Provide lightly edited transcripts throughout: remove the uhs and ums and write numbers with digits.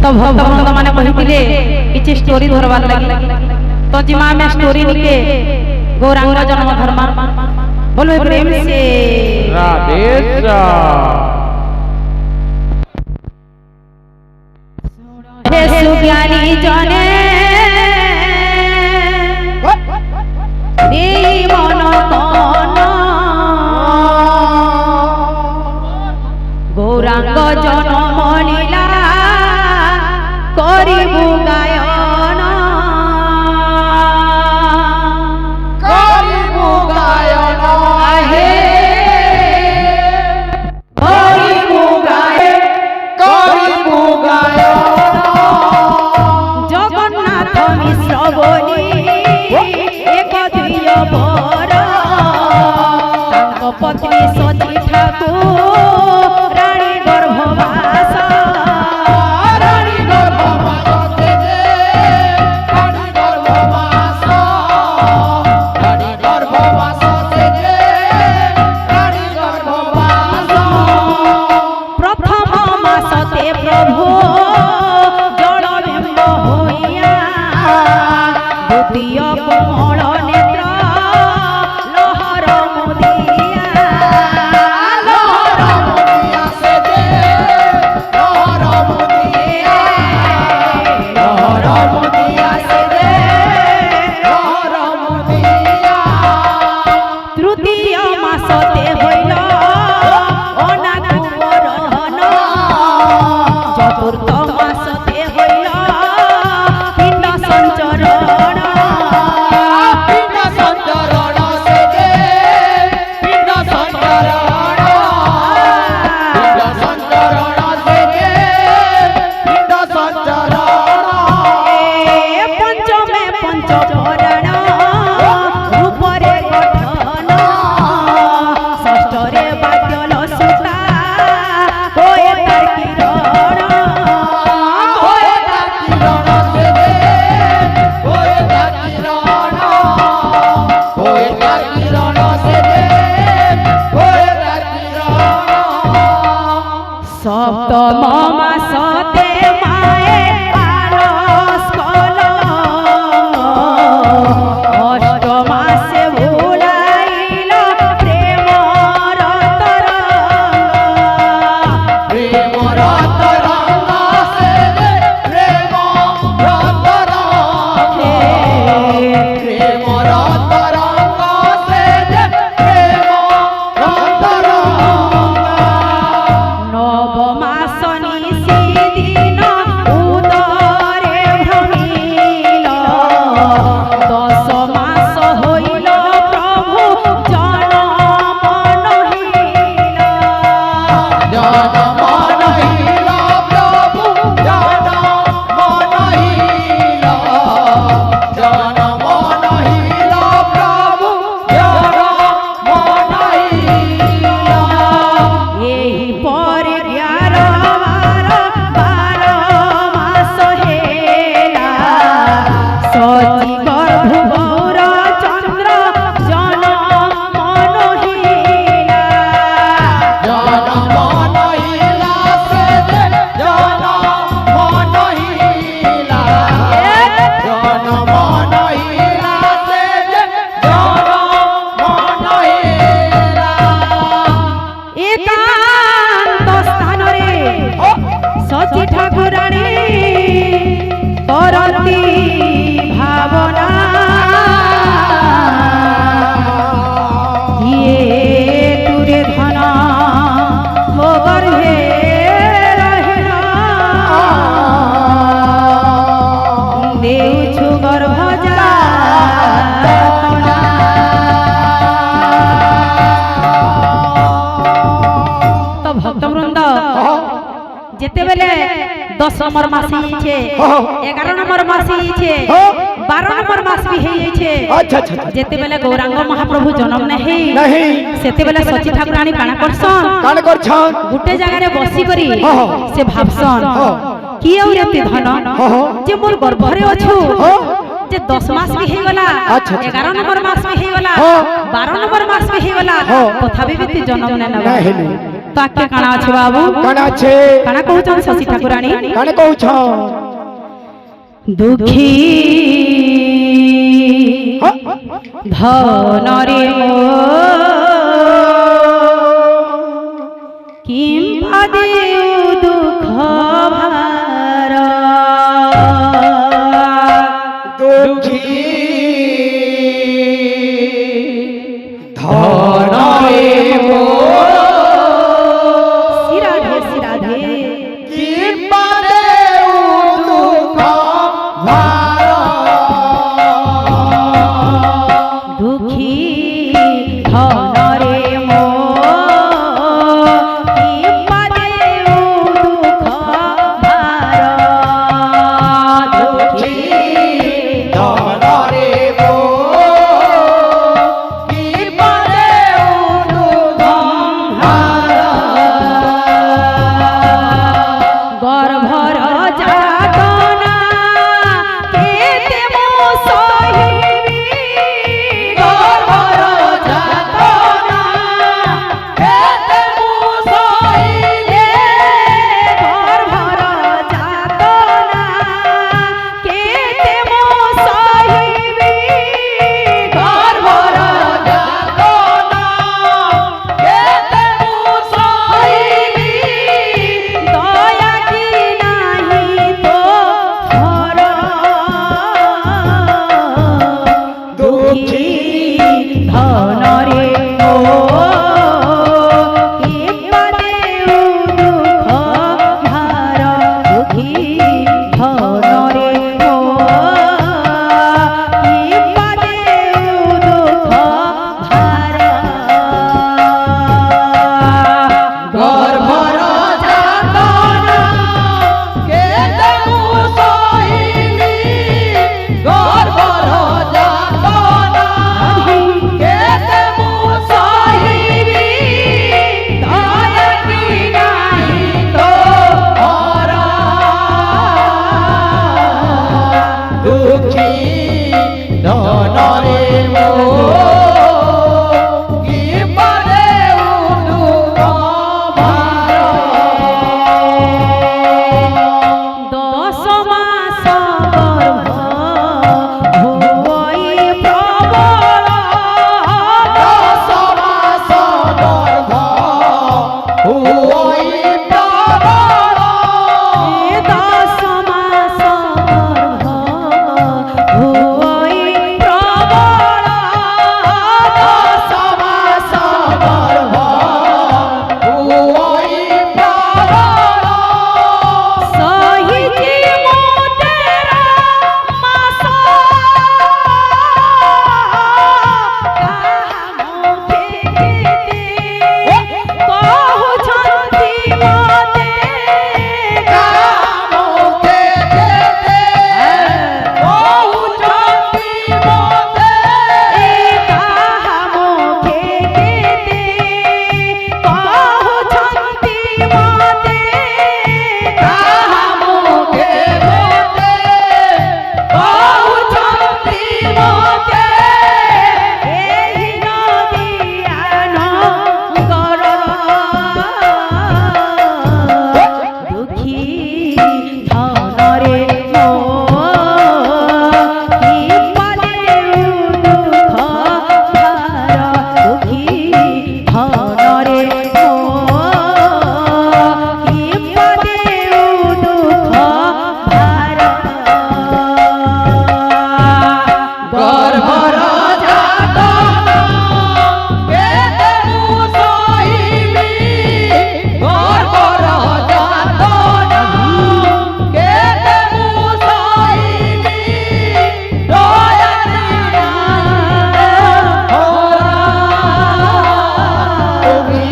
तो भक्त माने कहिथिले किछि स्टोरी धरबार लागि तो जिमा में स्टोरी निके गौरांग जन्म धर्म बोलो प्रेम से राधे हे सुज्ञानी जने देई मन तन गौरांग जन्म लीला करिबु गायन आहे करिबु गायन जगन्नाथ मिश्र बोली एक दुई बर तांक पत्नी सती ठाकुर रानी गर्भवास प्रथम मासते प्रभु जलबिंब होइया द्वितीय कोमल नेत्र लहर मुदिया से दे लहर मुदिया से दे लहर मुदिया तृतीय मासते होइल अनाकुवरन चतुर्थ मासते होइल पिंड संचरण पिंड संचरण से दे पिंड संचरण से दे पिंड संचरण पंचमे पंचभरण रूपरे गठन षष्ठरे बाद्यल सुता होए तार किरण होए ताकिरण से दे होए ताकिरण से दे होए ताकिरण सप्तम मासते माए आरस कल अष्टमासे भुलाइल प्रेमर तरंग प्रेम रतरंग से दे प्रेम रतरंग प्रेम रतरंग से दे प्रेम रतरंग नवमास निशि दिन उदरे भ्रमिल दश मास होइल प्रभु जनम नहिल जनम नहिल प्रभु जनम नहिल जनम नहिल प्रभु जनम नहिल एही पर 11 मास हेला सती गर्भ गौर चंद्र जनम नहिला जनम नहिला से दे जनम नहिला जनम नहिला से दे जनम नहिला एकांत स्थान रे सची ठाकुराणी करती भावना ये तुरे धन मो गर्भे रहिला देउछु गर्भ जातना तो भक्तवृंद जेते बेले 10 नंबर मासी छे 11 नंबर मासी छे 12 नंबर मास भी हे छे अच्छा अच्छा जेते बेले गौरांग महाप्रभु जन्म नहीं नहीं सेते बेले सची ठाकुराणी काना करसन कान करछन गुटे जगह रे बसी करी से भाबसन कि औरे ते धन जे मोर गर्भ रे अछु जे 10 मास भी हे गला 11 नंबर मास भी हे गला 12 नंबर मास भी हे गला तथापि भी जन्म नै नबा ତାକେ କାଣା ଅଛି ବାବୁ କାଣା ଅଛି କାଣା କହୁଛନ୍ ଶଶୀ ଠାକୁରାଣୀ କାଣା କହୁଛ ଦୁଃଖୀ ଧନରେ କିମ୍ବା ଦେଉ ଦୁଃଖ ଭାର দুঃখী ধনরে মো শিরাধে শিরাধে কিম্বা দেউ দুঃখ ভার দুঃখী ধনরে মো কিম্বা দেউ দুঃখ ভার দুঃখী ধনরে মো কিম্বা দেউ দুঃখ ভার গর্ভর যাতনা কেতে মো সহিবি গর্ভর যাতনা কেতে মু সহিবে গর্ভর যাতনা কেতে মো সহিবি গর্ভর যাতনা কেতে মু সহিবি দয়া কি নাহি তো ধর দুঃখী ধনরে মো কিম্বা দেউ দুঃখ ভার দুঃখী ধনরে মো কিম্বা দেউ দুঃখ ভার গর্ভর যাতনা কেতে মু সহিবি গর্ভর যাতনা কেতে মু সহিবি দয়া কি নাহি তো হর দুঃখী ধনরে মো কিম্বা দেউ দুঃখ ভার 10 মাস গর্ভ ভুবই প্রবল 10 মাস গর্ভ হুই প্রবল 10 মাস গর্ভ ভুবই প্রবল 10 মাস গর্ভ হুই প্রবল সহিজি মোতেরা মাস কাহা মুখে কেতে কহুছন্তি মতে কামকে কেতে কহুছন্তি মতে কাহা মুখে কেতে কহুছন্তি মতে কামকে কেতে কহুছন্তি মতে এই নদিয়ান গর দুঃখী ধনরে মো কিম্বা দেউ দুঃখ ভার দুঃখী ধনরে মো কিম্বা দেউ দুঃখ ভার গর্ভর যাতনা কেতে মু সহিবি গর্ভর যাতনা কেতে মু সহিবি দয়া কি নাহি তুমি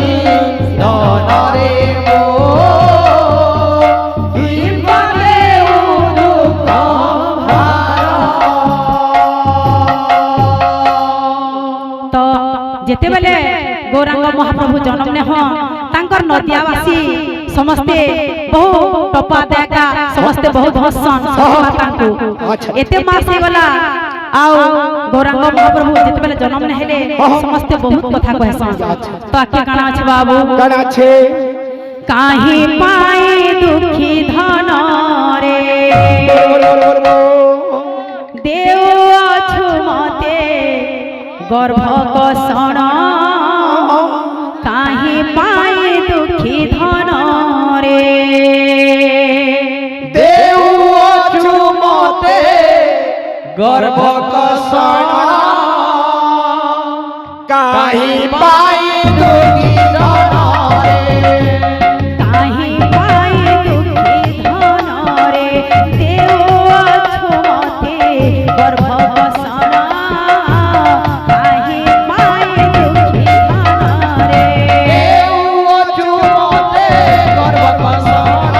ধনরে মো কিম্বা দেউ দুঃখ তো যেতেবেলে গৌরাঙ্গ মহাপ্রভু জন্ম নেহ তাঙ্কর নদিয়াবাসী ସମସ୍ତେ ବହୁ ଟପା ଦେକା ସମସ୍ତେ ବହୁତ ହସନ୍ ମାତାଙ୍କୁ ଆଚ୍ଛା। ଏତେ ମାସ ହେଇଗଲା ଆଉ ଗୌରାଙ୍ଗ ମହାପ୍ରଭୁ ଯେତେବେଳେ ଜନ୍ମ ନେଲେ ସମସ୍ତେ ବହୁତ କଥା କହେସନ୍ ତ ଆକେ କାଣା ଅଛି ବାବୁ গান আছে କାହିଁ ପାଇଁ ଦୁଃଖୀ ଧନ ରେ ଦେଉଅଛୁ ମତେ ଗର୍ଭ କଷଣ କାହିଁ ପାଇଁ ଦୁଃଖୀ ଧନ ରେ দেউছু মতে গর্ভ কষণ কাহি পাই দুঃখী জনরে কাহি পাই দুঃখী ধন রে দেউঅଛୁ মতে গর্ভ কষণ কাহি পাই দুঃখী ধন রে দেউছু মতে গর্ভ কষণ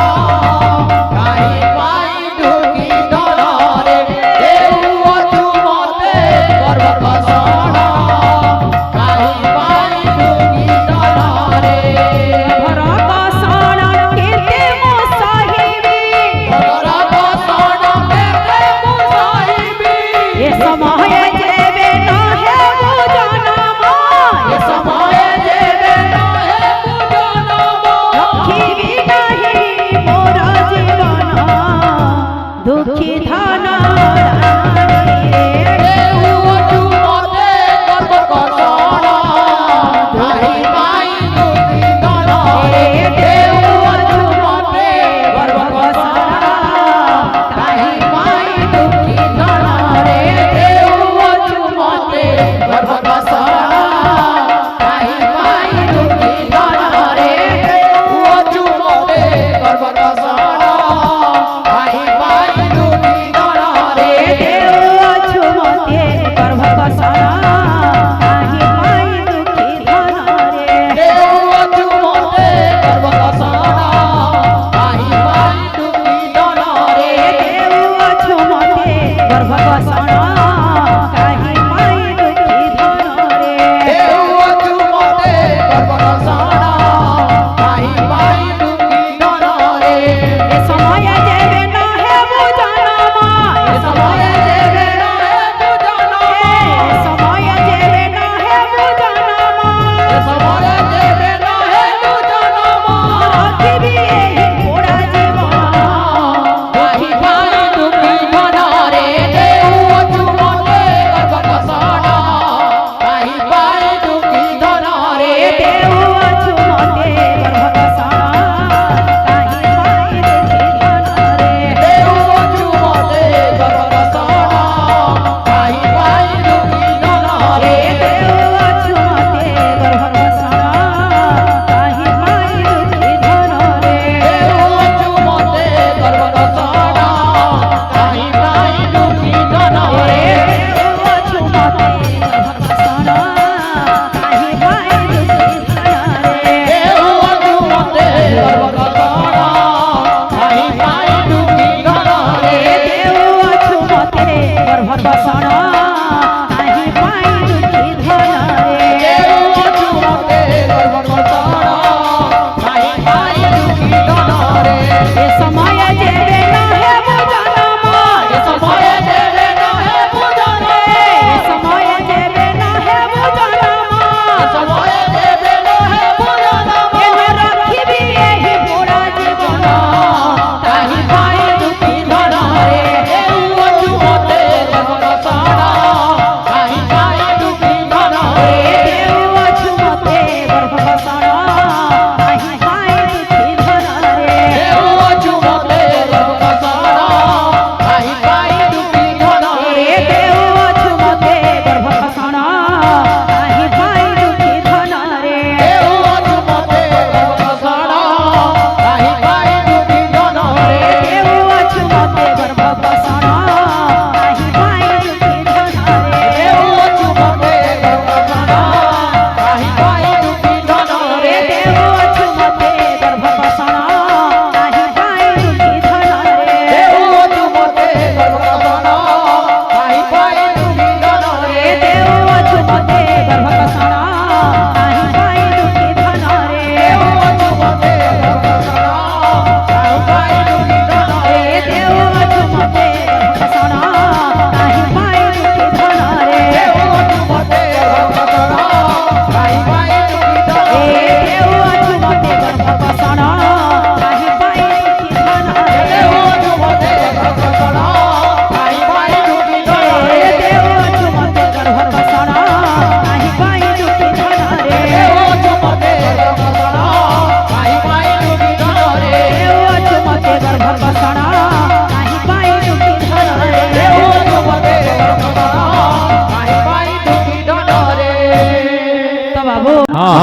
কাহি পাই দুঃখী জনরে দেউছু মতে গর্ভ কষণ কাহি পাই দুঃখী জনরে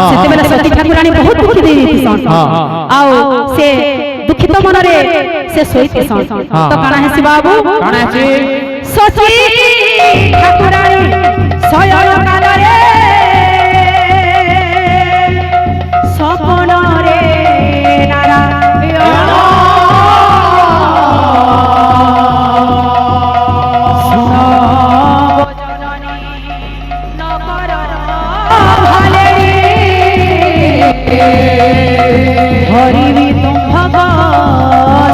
सेते बेले सती ठाकुरानी बहुत दुखी दे दिसन आओ से दुखित मन रे से सोईतेसन तो काना हेसी बाबू काना हेसी सती ठाकुरानी शयन काल रे सपन रे नारायण हरि तुम भगवान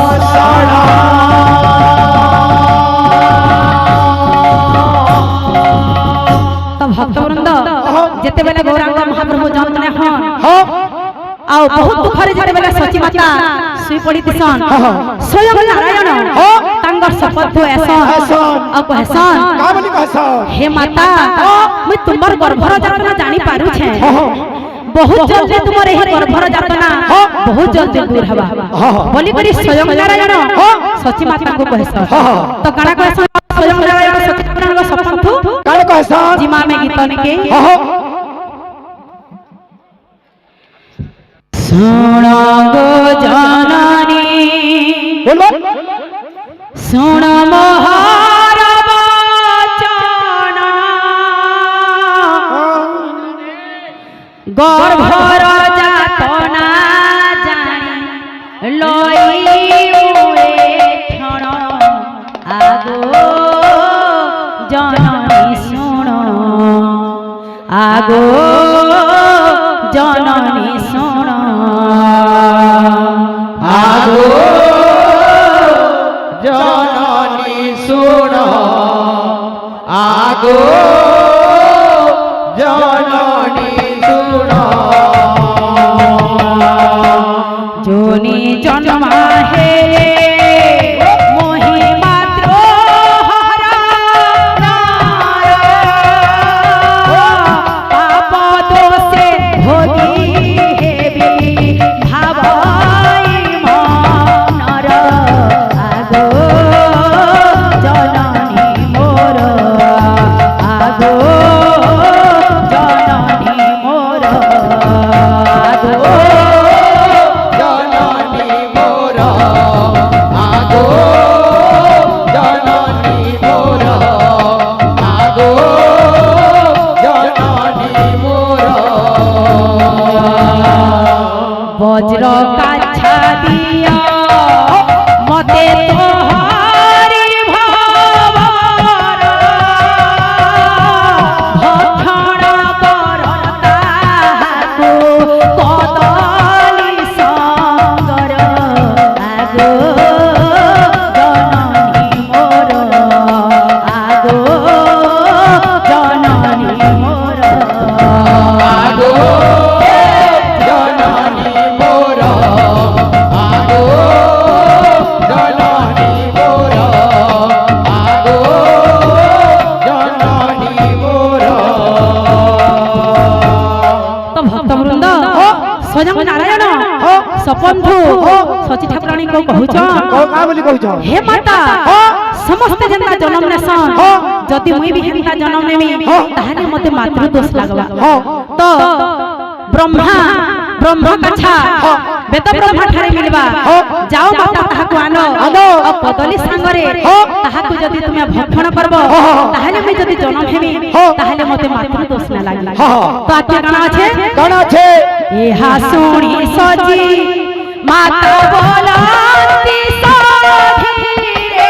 तो भक्तवृंद जेते बेले गौरांग महाप्रभु जन्म ने हन आओ बहुत दुखरे जेते बेले सची माता सुई पड़ी दिसन स्वयं नारायण तांगर शपथ एसन आ कहसन का बोली कहसन हे माता मैं तुमर गर्भर जातना जानी पारू छे बहुत जल्दी तुम्हारे ही गर्भर जातना बहुत जल्दी दूर हवा बोली करी स्वयं नारायण सची माता को कहसन तो काना कहसन स्वयं नारायण सची माता को सपन थु काना कहसन जिमा में गीतन के सुनो गो जननी बोलो सुन मोहर वचन गर्भर जातना जानी लई क्षण आगो जननी सुन आगो जननी सुन आगो जननी सुन आगो जननी सुन जोनी जन्मा हे मोहि मात्र हरा पाप दोषे भोगी हेबी भावई मनर आगो जननी मोर आगो जननी मोर आगो जननी मोर आगो जननी मोर आगो जननी मोर वज्र काछा दिया मते तोहारी भावर भक्षण करता को कदली संगर आगो जननी मोर आगो जननी मोर आगो जननी मोर आगो जननी मोर आगो जननी मोर तो भक्तवृंद स्वयं नारायण सपंथु सची ठाकुरानी को कहूछ का बोली कहूछ हे माता समस्त जनता जन्म नेसन जदि मुई भी हेंता जन्म नेमी ताहाले मते मातृ दोष लागला तो ब्रह्मा कछा बेद ब्रह्मा ठारे मिलबा जाओ माता ताहाको आनो आ कदली संगरे ताहाको जदि तुमे भक्षण करबो ताहाले मुई जदि जन्म हेमी ताहाले मते मातृ दोष ना लागला तो आज्ञा काना আছে काना छे इहा सुनी सजी माता बोलती सधीरे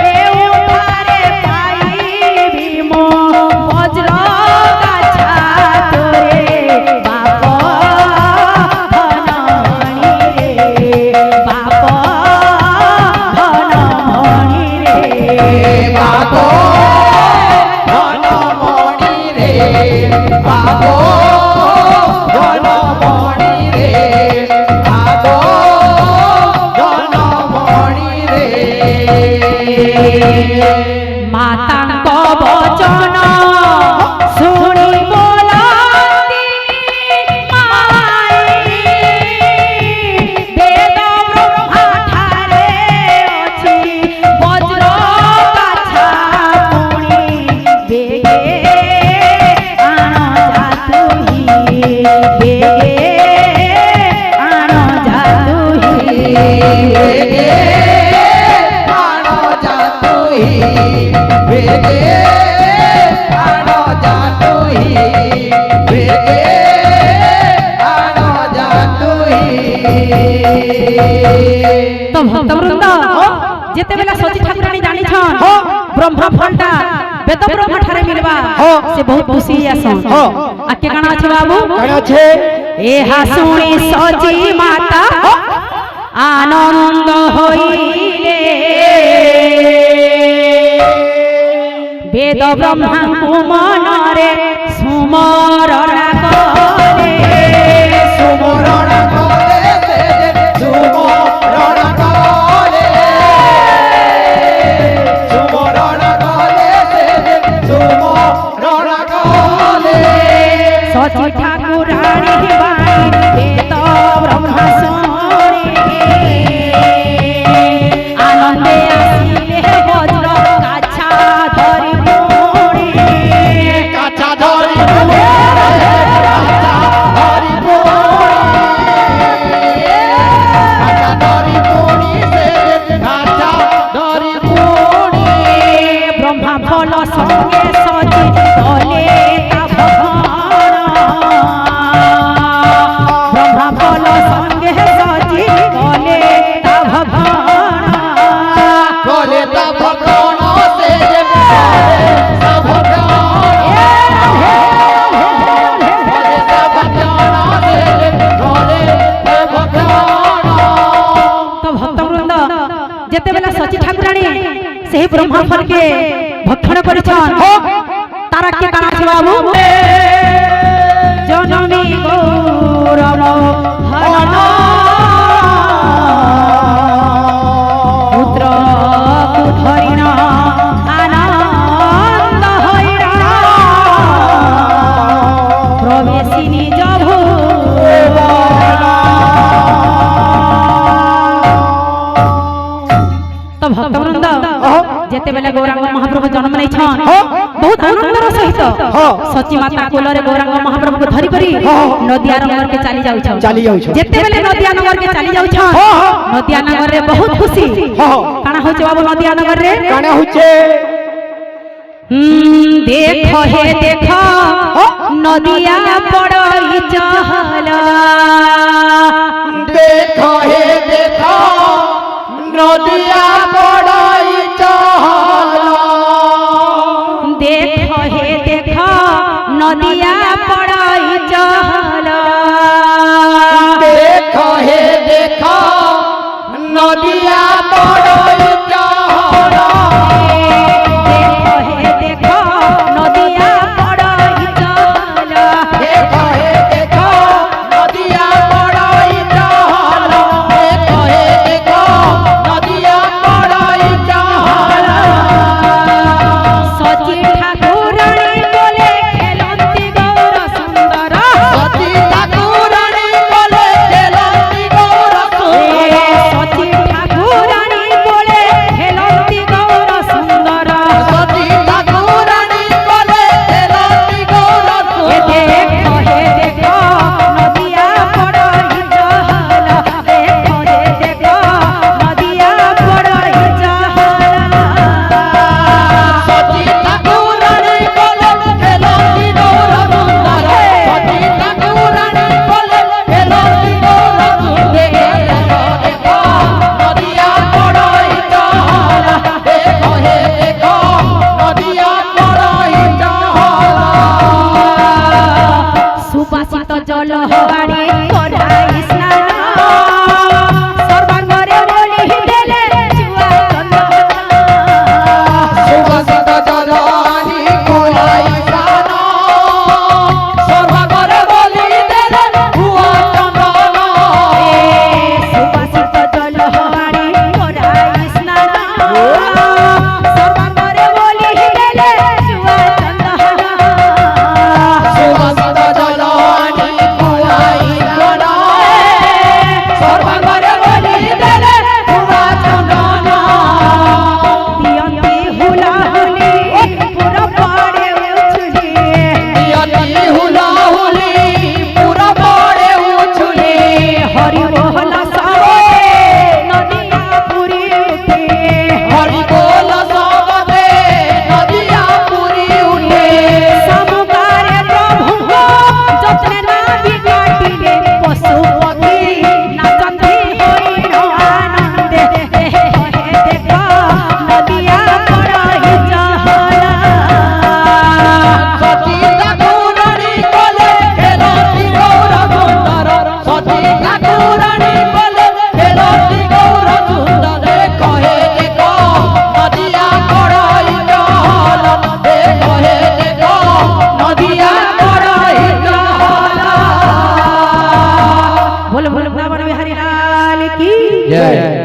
ए उठारे पाई भीमो वज्र गाछा तोरे बाप भनमणि रे बाप भनमणि रे बाप भनमणि रे बाप भनमणि रे बाप বেগে আনো যা তুই বেগে আনো যা তুই বেগে আনো যা তুই তো ভক্তবৃন্দ যেতেবেলা সচি ঠাকুরানী জানিছন ব্রহ্ম ফলটা বেদ ব্রহ্ম ঠারে মিলবা সে বহুত খুশি আসন আকে কানা আছে বাবু কানা আছে এহা শুনি সচি মাতা আনন্দ হইলে বেদ ব্রহ্মাঙ্কু মনরে সুমরণ করে সুমরণ করে সুমরণ করে সুমরণ করে সুমরণ করে সচি ঠাকুরানী বাণী বেদ ব্রহ্ম শুনি আনন্দে আসিলে বজ্র কাছা ধরি পুরি কাছা ধরি কাছা ধরি কাছা ধরি কাছা ধরি ব্রহ্মা ফল সঙ্গে সচি তলে তা ভগবান ব্রহ্মা ফল সঙ্গে সচি তলে তা ভগবান বলে তা ভগবান সে সব বলে তা ভগবান সে বলে তা ভগবান তো ভক্তবৃন্দ যেতেবেলা সচি ঠাকুরানী সেই ব্রহ্মা ফলকে ভক্ষণ করেছেন তারা কে কানা আছে বাবু জননী গৌরব হন পুত্র ধরিণ আনন্দ হইরা প্রবেশী নিজ তো ভক্তবৃন্দ যেতেবেলে গৌরাঙ্গ মহাপ্রভু জন্ম নেইছন বহুত আনন্দর সহিত সচি মাতা কোলরে গৌরাঙ্গ মহাপ্রভুকে ধরি করি নদিয়া নগর কে চালি যাউছন যেতেবেলে নদিয়া নগর কে চালি যাউছন নদিয়া নগর রে বহুত খুশি কানা হচ্ছে বাবু নদিয়া নগর রে কানা হচ্ছে দেখো হে দেখো নদিয়া পড়ই চহল দেখো হে দেখো নদিয়া পড়াই চহল দেখো হে দেখো নদিয়া পড়ই চহল দেখো হে দেখো নদিয়া পড়াই চহল দেখো হে দেখো নদিয়া পড়ই চহল দেখো হে দেখো নদিয়া পড়াই চহল দেখো হে দেখো নদিয়া পড়াই চহল সচি ঠাকুরানী বলে খেলন্তি গৌর সুন্দর সতী ঠাকুরানী বলে খেলন্তি গৌর সুন্দর সচি ঠাকুরানী বলে খেলন্তি গৌর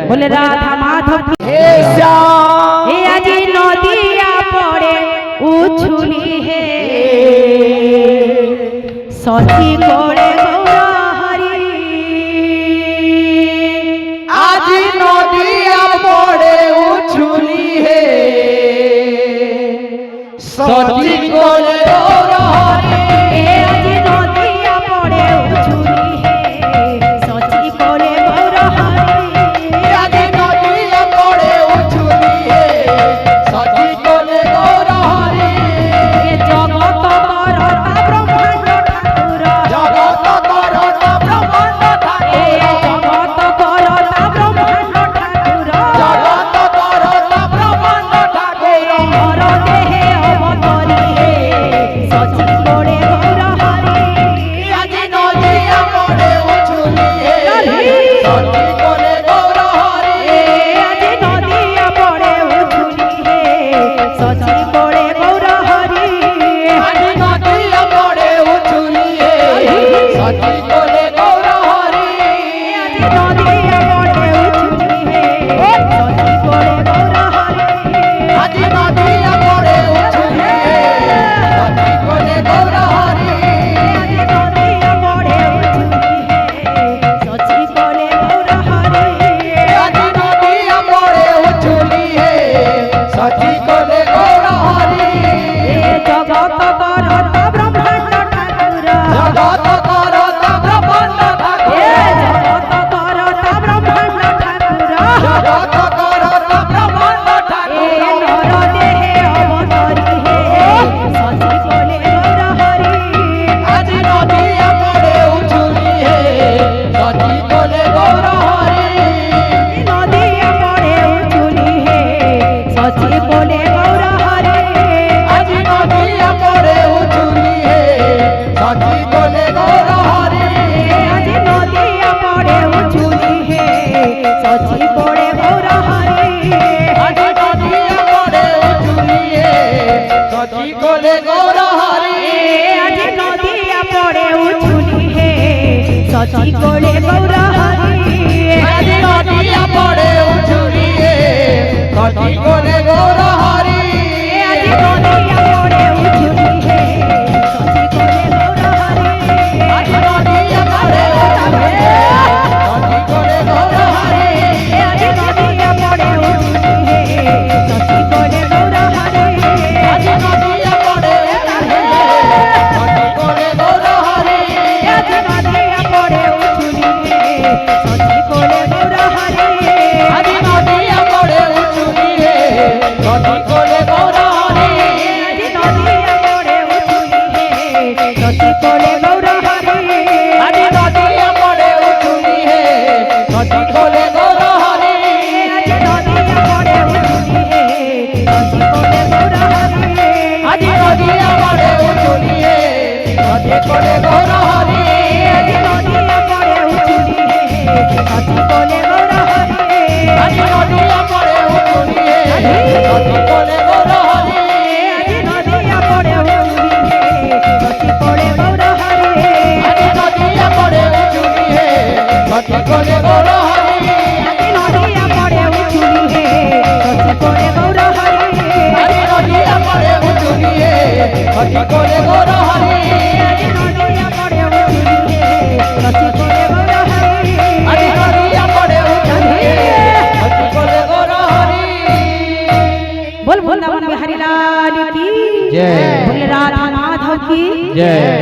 बोले राधा माधव की हे श्याम ए আজি নদিয়া পড়ে উছুলি হে সখী করে গৌর হরি আজি নদিয়া পড়ে উছুলি হে সচি কোলে গৌর হরি এ আজি নদিয়া পড়ে উছুলি হে সখী করে গৌর হরি আজি নদিয়া পড়ে উছুলি হে সচি কোলে গৌর হরি এ জগত করতা ব্রহ্মাণ্ড ঠাকুর জগত করতা ব্রহ্মাণ্ড এ ঠাকুর জগত করতা ব্রহ্মাণ্ড ঠাকুর জগত করতা ব্রহ্মাণ্ড ঠাকুর হর দেহে অবতরি হে সচি করে গৌর হরি আজি নদিয়া পড়ে উছুলি হে সচি কোলে গৌর হরি এ আজি নদিয়া পড়ে উছুলি হে সচি করে গৌর হরি আজি নদিয়া পড়ে উছুলি হে সচি কোলে গৌর হরি আজি নদিয়া পড়ে উছুলি হে সচি করে গৌর হরি আজি নদিয়া পড়ে উছুলি হে সচি কোলে গৌর হরি আজি নদিয়া পড়ে উছুলি হে সচি করে গৌর হরি আজি নদিয়া পড়ে উছুলি হে সচি কোলে গৌর হরি এ জগত করতা ব্রহ্মাণ্ড ঠাকুর জগত করতা ব্রহ্মাণ্ড ঠাকুর এ জগত করতা ব্রহ্মাণ্ড ঠাকুর জগত করতা ব্রহ্মাণ্ড এ ঠাকুর নর দেহে অবতরি হে সচি করে গৌর হরি আজি নদিয়া পড়ে উছুলি হে সচি কোলে গৌর হরি নদিয়া পড়ে উছুলি হে সচি করে গৌর হরি আজি নদিয়া পড়ে উছুলি হে সচি কোলে গৌর হরি আজি নদিয়া পড়ে উছুলি হে সচি করে গৌর হরি আজি নদিয়া পড়ে উছুলি হে সচি কোলে গৌর হরি আজি নদিয়া পড়ে উছুলি হে সচি করে গৌর হরি আজি নদিয়া পড়ে উছুলি হে সচি কোলে গৌর হরি আজি নদিয়া পড়ে উছুলি হে সচি করে গৌর হরি আজি নদিয়া পড়ে উছুলি হে সচি কোলে গৌর হরি আজি নদিয়া পড়ে উছুলি হে সচি করে গৌর হরি আজি নদিয়া পড়ে উছুলি হে সচি কোলে গৌর হরি আজি নদিয়া পড়ে উছুলি হে সচি করে গৌর হরি আজি নদিয়া পড়ে উছুলি হে সচি কোলে গৌর হরি আজি নদিয়া পড়ে উছুলি হে সচি করে গৌর হরি আজি নদিয়া পড়ে উছুলি হে সচি কোলে গৌর হরি আজি নদিয়া পড়ে উছুলি হে সচি করে গৌর হরি আজি নদিয়া পড়ে উছুলি হে সচি কোলে গৌর হরি আজি নদিয়া পড়ে উছুলি হে সচি করে গৌর হরি আজি নদিয়া পড়ে উছুলি হে সচি কোলে গৌর হরি আজি নদিয়া পড়ে উছুলি হে সচি করে গৌর হরি আজি নদিয়া পড়ে উছুলি হে সচি কোলে গৌর হরি আজি নদিয়া পড়ে উছুলি হে সচি করে গৌর হরি আজি নদিয়া পড়ে উছুলি হে সচি কোলে গৌর হরি আজি নদিয়া পড়ে উছুলি হে সচি করে গৌর হরি আজি নদিয়া পড়ে উছুলি হে সচি কোলে গৌর হরি बोल वृंदावन बिहारी लाल की जय। बोल राधा माधव की जय।